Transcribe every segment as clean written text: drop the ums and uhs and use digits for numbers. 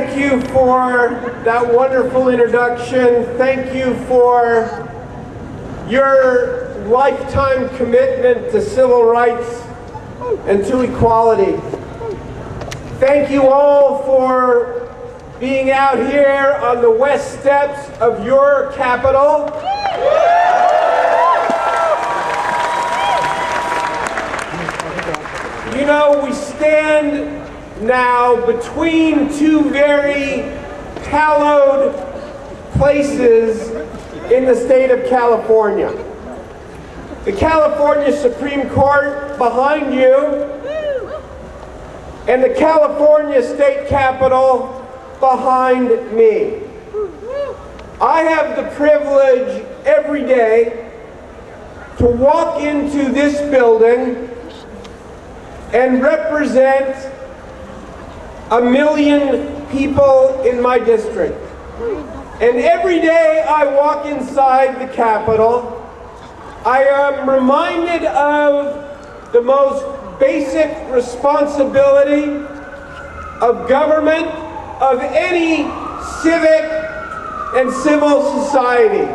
Thank you for that wonderful introduction. Thank you for your lifetime commitment to civil rights and to equality. Thank you all for being out here on the west steps of your capital. You know, we stand now between two very hallowed places in the state of California. The California Supreme Court behind you, and the California State Capitol behind me. I have the privilege every day to walk into this building and represent 1 million people in my district. And every day I walk inside the Capitol, I am reminded of the most basic responsibility of government, of any civic and civil society.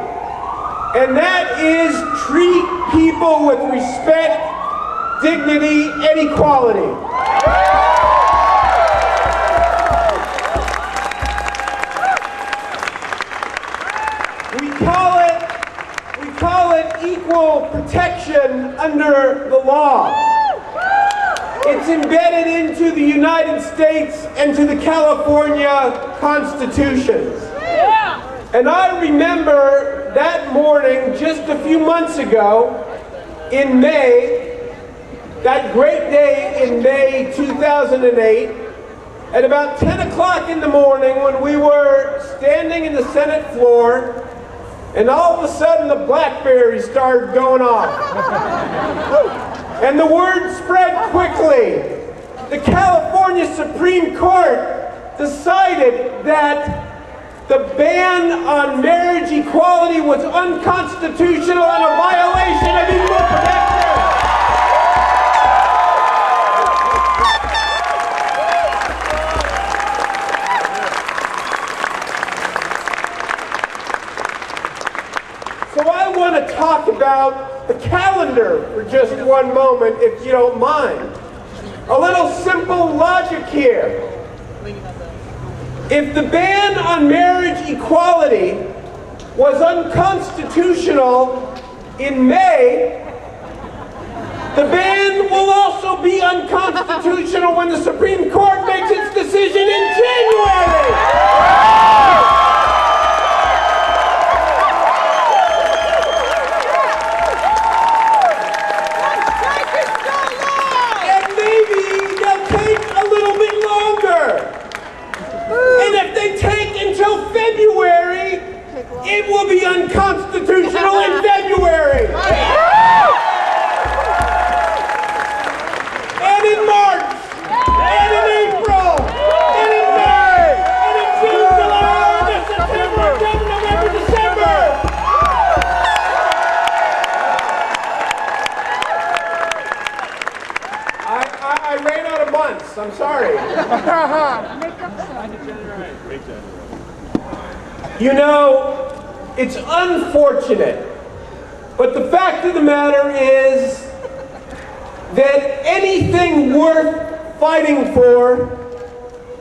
And that is treat people with respect, dignity, and equality. We call it equal protection under the law. It's embedded into the United States and to the California constitutions. And I remember that morning just a few months ago in May, that great day in May 2008, at about 10 o'clock in the morning when we were standing in the Senate floor, and all of a sudden the BlackBerries started going off. And the word spread quickly. The California Supreme Court decided that the ban on marriage equality was unconstitutional and a violation of equal protection. So I want to talk about the calendar for just one moment, if you don't mind. A little simple logic here. If the ban on marriage equality was unconstitutional in May, the ban will also be unconstitutional when the Supreme Court makes its decision in January. It will be unconstitutional in February. And in March. And in April. And in May. And in June, July, August, September, October, November, December. I ran out of months. I'm sorry. You know, it's unfortunate, but the fact of the matter is that anything worth fighting for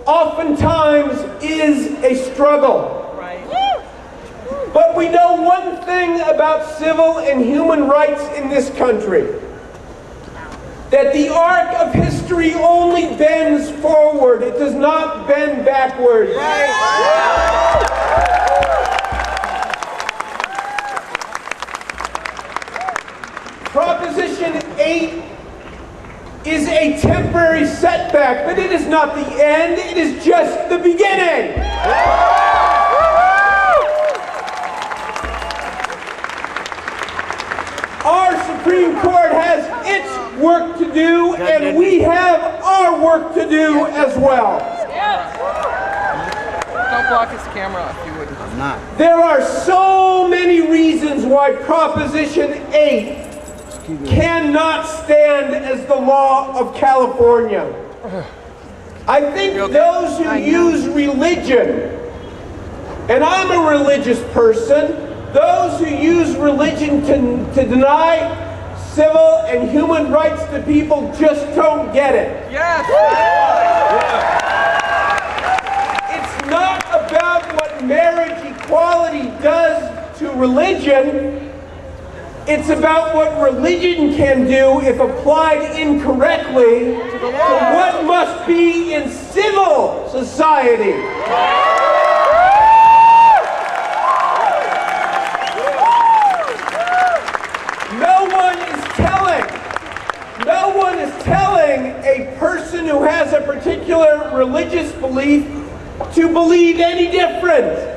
oftentimes is a struggle. Right. But we know one thing about civil and human rights in this country, that the arc of history only bends forward. It does not bend backwards. Right. Proposition 8 is a temporary setback, but it is not the end, it is just the beginning. Our Supreme Court has its work to do, and we have our work to do as well. Don't block his camera if you wouldn't. I'm not. There are so many reasons why Proposition 8 cannot stand as the law of California. I think those who use religion, and I'm a religious person, those who use religion to deny civil and human rights to people just don't get it. Yes! It's not about what marriage equality does to religion. It's about what religion can do if applied incorrectly to what must be in civil society. No one is telling a person who has a particular religious belief to believe any different.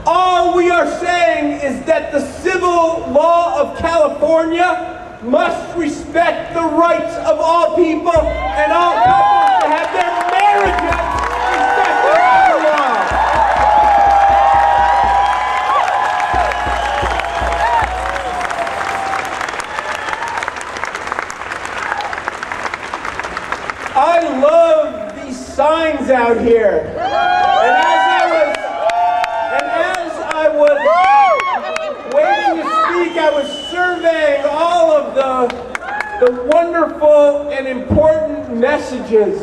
All we are saying is that the civil law of California must respect the rights of all people and all couples to have their marriages respected by the law. I love these signs out here. And as I was waiting to speak, I was surveying all of the wonderful and important messages.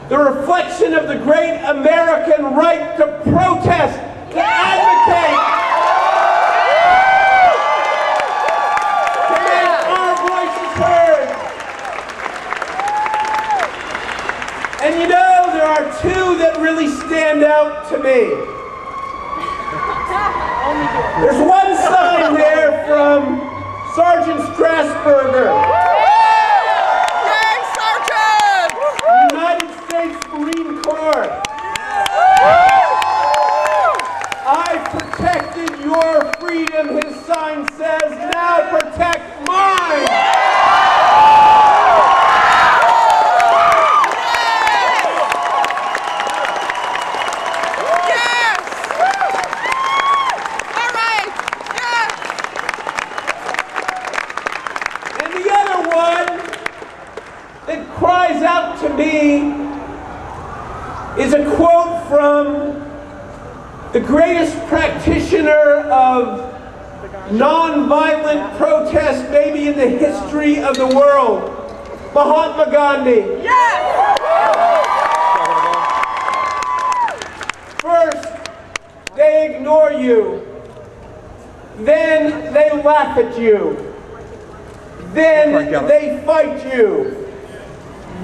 The reflection of the great American right to protest, to advocate, to make our voices heard. And you know, there are two that really stand out to me. There's one sign there from Sergeant Strasburger. Yay, Sergeant! United States Marine Corps. I protected your freedom, his sign says. Now protect mine. Cries out to me is a quote from the greatest practitioner of nonviolent protest maybe in the history of the world, Mahatma Gandhi. Yes! First, they ignore you. Then they laugh at you. Then they fight you.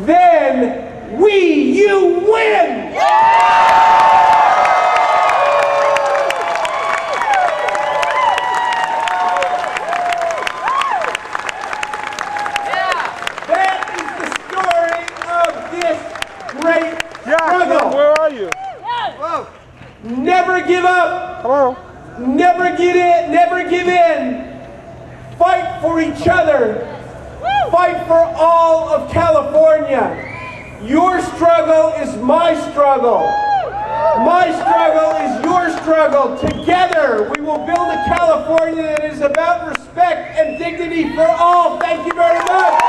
Then you win! That is the story of this great struggle. Where are you? Never give up. Hello? Never give in. Fight for each other. Fight for all of California. Your struggle is my struggle. My struggle is your struggle. Together, we will build a California that is about respect and dignity for all. Thank you very much.